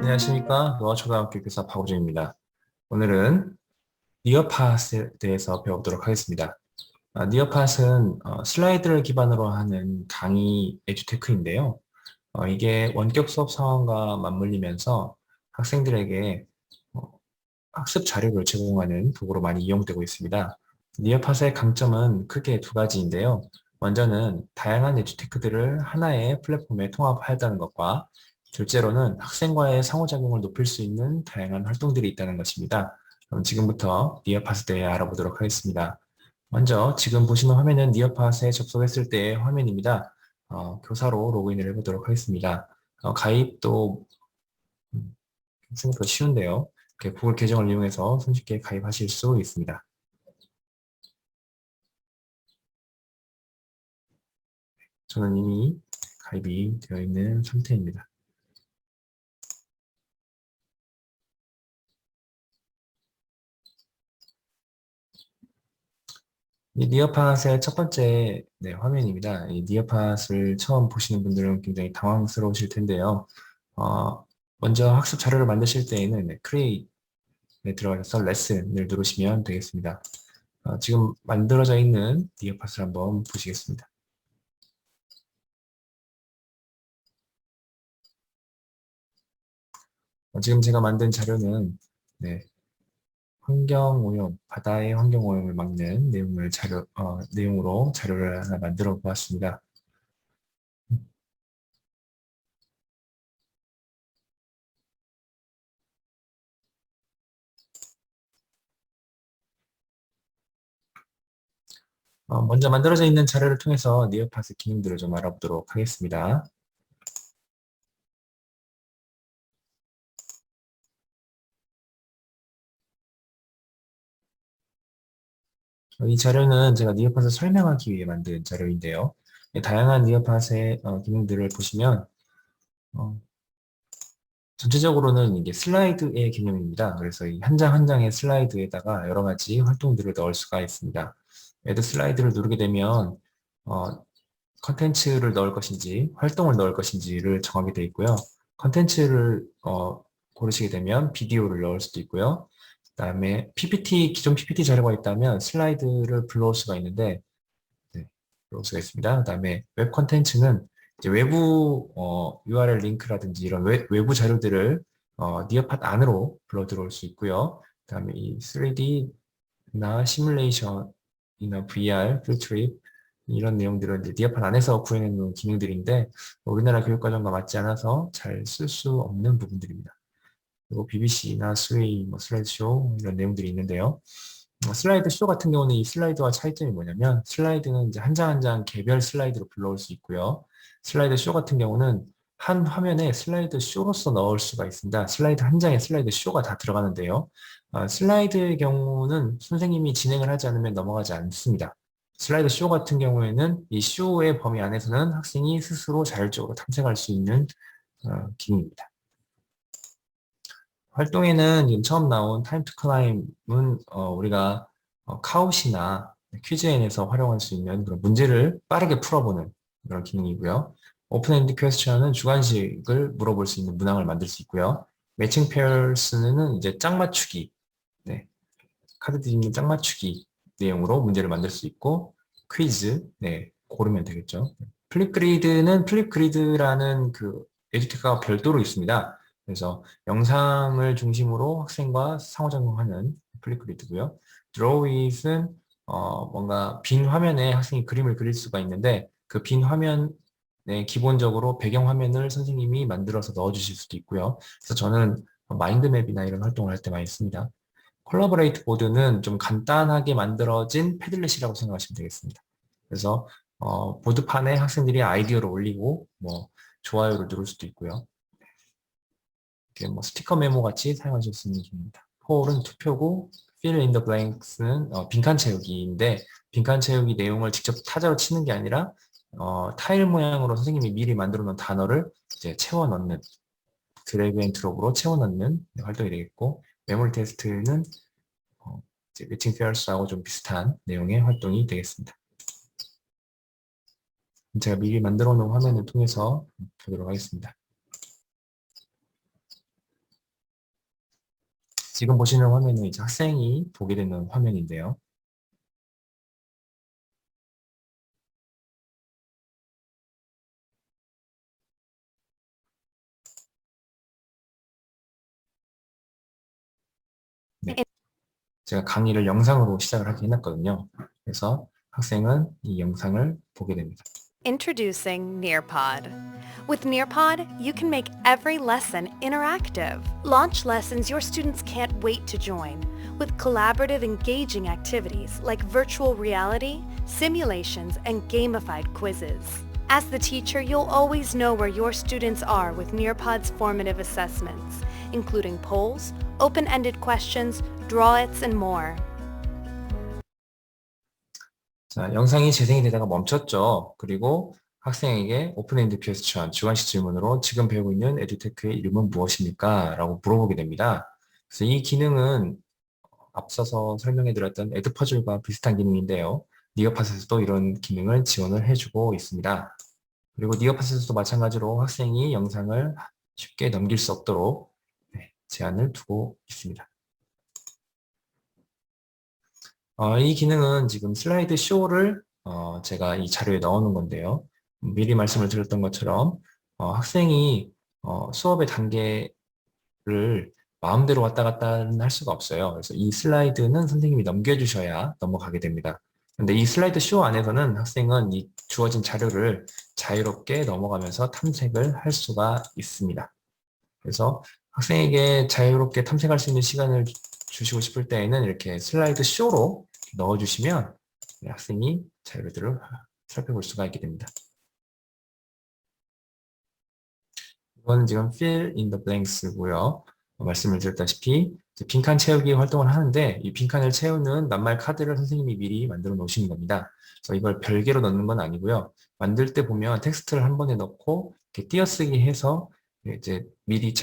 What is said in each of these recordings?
안녕하십니까. 노아초등학교 교사 박우준입니다. 오늘은 니어팟에 대해서 배워보도록 하겠습니다. 니어팟은 슬라이드를 기반으로 하는 강의 에듀테크인데요. 이게 원격 수업 상황과 맞물리면서 학생들에게 어, 학습 자료를 제공하는 도구로 많이 이용되고 있습니다. 니어팟의 강점은 크게 두 가지인데요. 먼저는 다양한 에듀테크들을 하나의 플랫폼에 통합하였다는 것과 둘째로는 학생과의 상호작용을 높일 수 있는 다양한 활동들이 있다는 것입니다. 그럼 지금부터 니어팟에 대해 알아보도록 하겠습니다. 먼저 지금 보시는 화면은 니어팟에 접속했을 때의 화면입니다. 교사로 로그인을 해보도록 하겠습니다. 가입도 생각보다 쉬운데요. 이렇게 구글 계정을 이용해서 손쉽게 가입하실 수 있습니다. 저는 이미 가입이 되어 있는 상태입니다. 이 니어팟의 첫 번째 화면입니다. 이 니어팟을 처음 보시는 분들은 굉장히 당황스러우실 텐데요. 먼저 학습 자료를 만드실 때에는 크리에이트에 들어가셔서 레슨을 누르시면 되겠습니다. 지금 만들어져 있는 니어팟을 한번 보시겠습니다. 지금 제가 만든 자료는 환경오염, 바다의 환경오염을 막는 내용으로 자료를 하나 만들어 보았습니다. 먼저 만들어져 있는 자료를 통해서 니어팟의 기능들을 좀 알아보도록 하겠습니다. 이 자료는 제가 니어팟을 설명하기 위해 만든 자료인데요. 다양한 니어팟의 기능들을 보시면 어, 전체적으로는 이게 슬라이드의 개념입니다. 그래서 이 한 장 한 장의 슬라이드에다가 여러 가지 활동들을 넣을 수가 있습니다. 애드 슬라이드를 누르게 되면 어, 컨텐츠를 넣을 것인지 활동을 넣을 것인지를 정하게 되어 있고요. 컨텐츠를 고르시게 되면 비디오를 넣을 수도 있고요. 그다음에 기존 PPT 자료가 있다면 슬라이드를 불러올 수가 있는데 불러올 수가 있습니다. 그다음에 웹 컨텐츠는 이제 외부 URL 링크라든지 이런 외부 자료들을 니어팟 안으로 불러 들어올 수 있고요. 그다음에 이 3D나 시뮬레이션이나 VR, 필트립 이런 내용들은 이제 니어팟 안에서 구현해놓은 기능들인데 우리나라 교육과정과 맞지 않아서 잘 쓸 수 없는 부분들입니다. 그리고 BBC나 스웨이, 슬라이드 쇼 이런 내용들이 있는데요. 슬라이드 쇼 같은 경우는 이 슬라이드와 차이점이 뭐냐면 슬라이드는 이제 한 장 한 장 개별 슬라이드로 불러올 수 있고요. 슬라이드 쇼 같은 경우는 한 화면에 슬라이드 쇼로서 넣을 수가 있습니다. 슬라이드 한 장에 슬라이드 쇼가 다 들어가는데요. 슬라이드의 경우는 선생님이 진행을 하지 않으면 넘어가지 않습니다. 슬라이드 쇼 같은 경우에는 이 쇼의 범위 안에서는 학생이 스스로 자율적으로 탐색할 수 있는 기능입니다. 활동에는 지금 처음 나온 타임 투 클라임은 우리가 카웃이나 퀴즈엔에서 활용할 수 있는 그런 문제를 빠르게 풀어보는 그런 기능이고요. 오픈 엔드 퀘스천은 주관식을 물어볼 수 있는 문항을 만들 수 있고요. 매칭 페어스는 이제 짝 맞추기, 카드 뒤집는 짝 맞추기 내용으로 문제를 만들 수 있고 퀴즈, 고르면 되겠죠. 플립그리드는 플립그리드라는 그 에듀테크가 별도로 있습니다. 그래서 영상을 중심으로 학생과 상호작용하는 플립그리드고요. 드로우잇은 뭔가 빈 화면에 학생이 그림을 그릴 수가 있는데 그 빈 화면에 기본적으로 배경 화면을 선생님이 만들어서 넣어주실 수도 있고요. 그래서 저는 마인드맵이나 이런 활동을 할 때 많이 씁니다. 콜라보레이트 보드는 좀 간단하게 만들어진 패들렛이라고 생각하시면 되겠습니다. 그래서 보드판에 학생들이 아이디어를 올리고 좋아요를 누를 수도 있고요. 이렇게 스티커 메모 같이 사용하실 수 있는 기능입니다. 폴은 투표고 fill in the blanks는 빈칸 채우기인데 빈칸 채우기 내용을 직접 타자로 치는 게 아니라 타일 모양으로 선생님이 미리 만들어 놓은 단어를 이제 채워 넣는 드래그 앤 드롭으로 채워 넣는 활동이 되겠고 메모리 테스트는 이제 매칭 페어스하고 좀 비슷한 내용의 활동이 되겠습니다. 제가 미리 만들어 놓은 화면을 통해서 보도록 하겠습니다. 지금 보시는 화면은 이제 학생이 보게 되는 화면인데요. 네. 제가 강의를 영상으로 시작을 하긴 해놨거든요. 그래서 학생은 이 영상을 보게 됩니다. Introducing Nearpod. With Nearpod, you can make every lesson interactive. Launch lessons your students can't wait to join with collaborative, engaging activities like virtual reality, simulations, and gamified quizzes. As the teacher, you'll always know where your students are with Nearpod's formative assessments, including polls, open-ended questions, draw-its, and more. 자, 영상이 재생이 되다가 멈췄죠. 그리고 학생에게 오픈엔드 퀘스천, 주관식 질문으로 지금 배우고 있는 에듀테크의 이름은 무엇입니까? 라고 물어보게 됩니다. 그래서 이 기능은 앞서서 설명해드렸던 에드퍼즐과 비슷한 기능인데요. 니어팟에서도 이런 기능을 지원을 해주고 있습니다. 그리고 니어팟에서도 마찬가지로 학생이 영상을 쉽게 넘길 수 없도록 제한을 두고 있습니다. 이 기능은 지금 슬라이드 쇼를 제가 이 자료에 넣어놓은 건데요. 미리 말씀을 드렸던 것처럼 학생이 수업의 단계를 마음대로 왔다 갔다 할 수가 없어요. 그래서 이 슬라이드는 선생님이 넘겨주셔야 넘어가게 됩니다. 근데 이 슬라이드 쇼 안에서는 학생은 이 주어진 자료를 자유롭게 넘어가면서 탐색을 할 수가 있습니다. 그래서 학생에게 자유롭게 탐색할 수 있는 시간을 주시고 싶을 때에는 이렇게 슬라이드 쇼로 넣어주시면 학생이 자료들을 살펴볼 수가 있게 됩니다. 이거는 지금 fill in the blanks고요. 말씀을 드렸다시피 빈칸 채우기 활동을 하는데 이 빈칸을 채우는 낱말 카드를 선생님이 미리 만들어 놓으시는 겁니다. 그래서 이걸 별개로 넣는 건 아니고요. 만들 때 보면 텍스트를 한 번에 넣고 이렇게 띄어쓰기 해서 이제 미리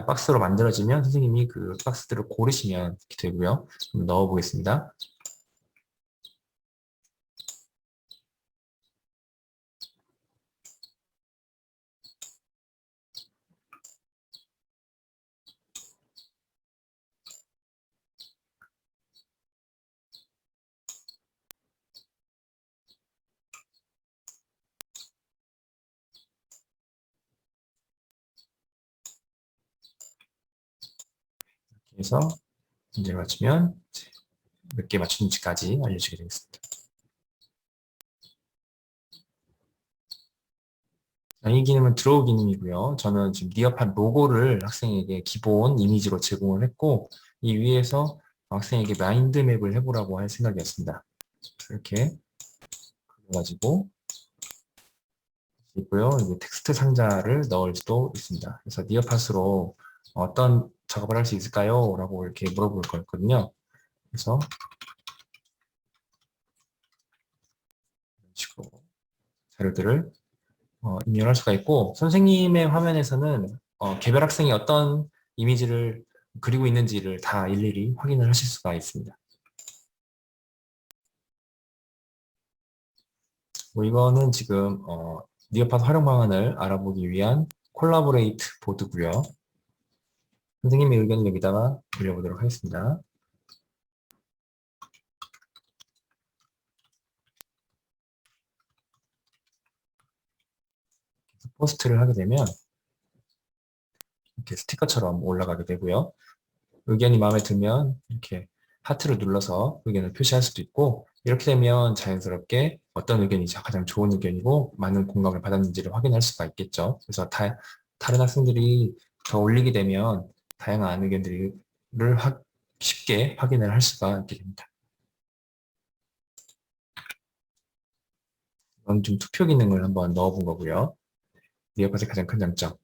박스로 만들어지면 선생님이 그 박스들을 고르시면 이렇게 되고요. 한번 넣어 보겠습니다. 그래서 문제를 맞추면 몇 개 맞추는지까지 알려주게 되겠습니다. 이 기능은 드로우 기능이고요. 저는 지금 니어팟 로고를 학생에게 기본 이미지로 제공을 했고 이 위에서 학생에게 마인드맵을 해보라고 할 생각이었습니다. 이렇게 그려가지고 있고요. 이제 텍스트 상자를 넣을 수도 있습니다. 그래서 니어팟으로 어떤 작업을 할 수 있을까요? 라고 이렇게 물어볼 거였거든요. 그래서 이런 식으로 자료들을 입력할 수가 있고 선생님의 화면에서는 개별 학생이 어떤 이미지를 그리고 있는지를 다 일일이 확인을 하실 수가 있습니다. 이거는 지금 니어팟 활용 방안을 알아보기 위한 콜라보레이트 보드고요. 선생님의 의견을 여기다가 올려보도록 하겠습니다. 포스트를 하게 되면 이렇게 스티커처럼 올라가게 되고요. 의견이 마음에 들면 이렇게 하트를 눌러서 의견을 표시할 수도 있고 이렇게 되면 자연스럽게 어떤 의견이 가장 좋은 의견이고 많은 공감을 받았는지를 확인할 수가 있겠죠. 그래서 다른 학생들이 더 올리게 되면 다양한 의견들을 쉽게 확인을 할 수가 있게 됩니다. 이건 좀 투표 기능을 한번 넣어본 거고요. 니어팟의 가장 큰 장점.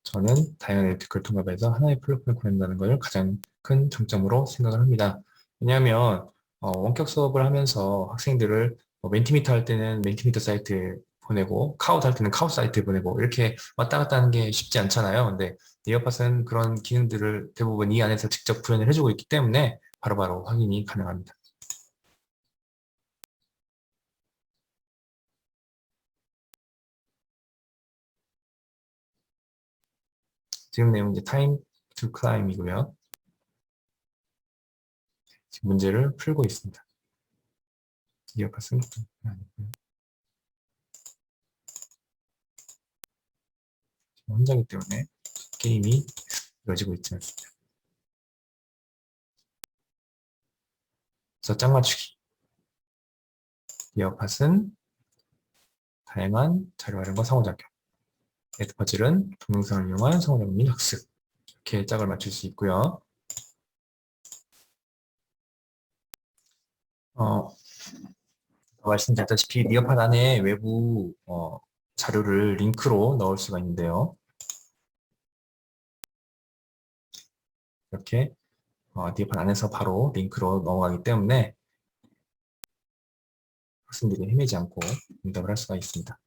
저는 다양한 에티컬 통합에서 하나의 플랫폼을 구현한다는 걸 가장 큰 장점으로 생각을 합니다. 왜냐하면 원격 수업을 하면서 학생들을 멘티미터 할 때는 멘티미터 사이트에 보내고 카우트 할 때는 카우트 사이트에 보내고 이렇게 왔다 갔다 하는 게 쉽지 않잖아요. 근데 니어팟은 그런 기능들을 대부분 이 안에서 직접 구현을 해주고 있기 때문에 바로바로 확인이 가능합니다. 지금 내용은 이제 time to climb이고요. 지금 문제를 풀고 있습니다. 기억하신 혼자기 때문에 게임이 이루어지고 있지 않습니다. 그래서 짝 맞추기. 기어팟은 다양한 자료 활용과 상호작용. 에드퍼즐은 동영상을 이용한 상호작용 및 학습. 이렇게 짝을 맞출 수 있고요. 말씀드렸다시피 니어팟 안에 외부 자료를 링크로 넣을 수가 있는데요. 이렇게 니어팟 안에서 바로 링크로 넘어가기 때문에 학생들이 헤매지 않고 응답을 할 수가 있습니다.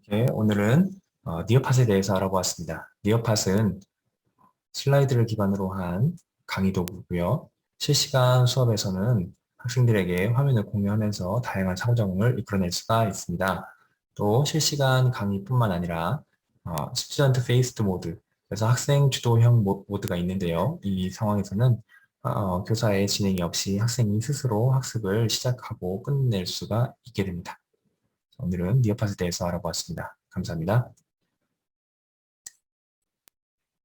이렇게 오늘은 니어팟에 대해서 알아보았습니다. 니어팟은 슬라이드를 기반으로 한 강의 도구고요. 실시간 수업에서는 학생들에게 화면을 공유하면서 다양한 상호작용을 이끌어낼 수가 있습니다. 또 실시간 강의뿐만 아니라 스튜던트 페이스드 모드, 그래서 학생 주도형 모드가 있는데요. 이 상황에서는 교사의 진행이 없이 학생이 스스로 학습을 시작하고 끝낼 수가 있게 됩니다. 오늘은 니어팟에 대해서 알아보았습니다. 감사합니다.